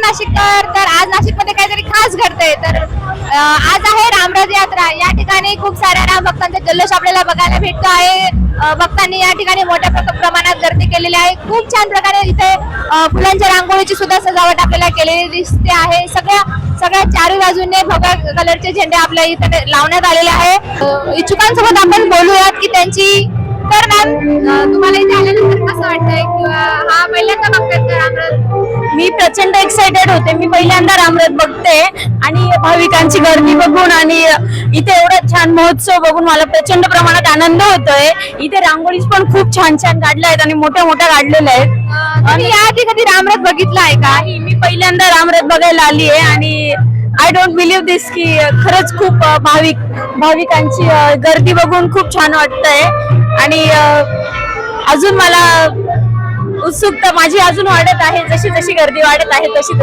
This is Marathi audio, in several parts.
नाशिककर. तर आज नाशिकमध्ये काहीतरी खास घडतंय. तर आज आहे रामराज यात्रा. या ठिकाणी खूप साऱ्या राम भक्तांचा जल्लोष आपल्याला बघायला भेटतो आहे. भक्तांनी या ठिकाणी मोठ्या प्रमाणात गर्दी केलेली आहे. खूप छान प्रकारे इथे फुलांच्या रांगोळीची सुद्धा सजावट आपल्याला केलेली दिसते आहे. सगळ्या चारही बाजूने भगवा कलरचे झेंडे आपल्या इथे लावण्यात आलेले आहे. इच्छुकांसोबत आपण बोलूयात की त्यांची. तर मॅम, तुम्हाला इथे आल्यानंतर कसं वाटतंय किंवा हा पहिल्यांदा बघताय का रामराज? मी प्रचंड एक्साइटेड होते. मी पहिल्यांदा रामराज बघते आणि भाविकांची गर्दी बघून आणि इथे एवढा छान महोत्सव बघून मला प्रचंड प्रमाणात आनंद होतोय. इथे रांगोळी पण खूप छान छान काढल्या आहेत आणि मोठ्या मोठ्या काढलेल्या आहेत. आणि याआधी कधी रामराज बघितला आहे का? मी पहिल्यांदा रामराज बघायला आली आहे आणि आय डोंट बिलीव्ह दिस की खरंच खूप भाविकांची गर्दी बघून खूप छान वाटतंय आणि अजून मला उत्सुकता माझी अजून वाढत आहे. जशी जशी गर्दी वाढत आहे तशी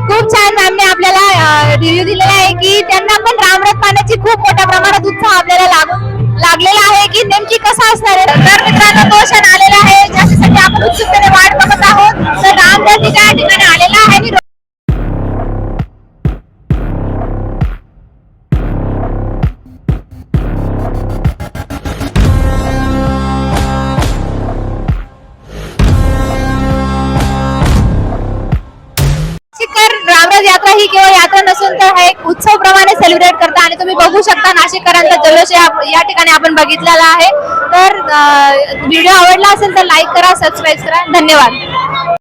खूप छान मॅमने आपल्याला रिव्ह्यू दिलेला आहे की त्यांना पण रामराज पाहण्याची खूप मोठ्या प्रमाणात उत्साह आपल्याला लागलेला आहे की नेमकी कसं असणार आहे. तर मित्रांनो, तो क्षण आलेला आहे ज्यासाठी आपण उत्सुकतेने वाट बघत आहोत. तर रामराज त्या ठिकाणी आलेला आहे. रामराज यात्रा ही केवळ यात्रा नसून तर हा एक उत्सव प्रमाणे सेलिब्रेट करता आणि तुम्ही बघू शकता नाशिककरांचा जल्लोष या ठिकाणी आपण बघितलेला आहे. तर व्हिडिओ आवडला असेल तर लाईक करा, सबस्क्राईब करा. धन्यवाद.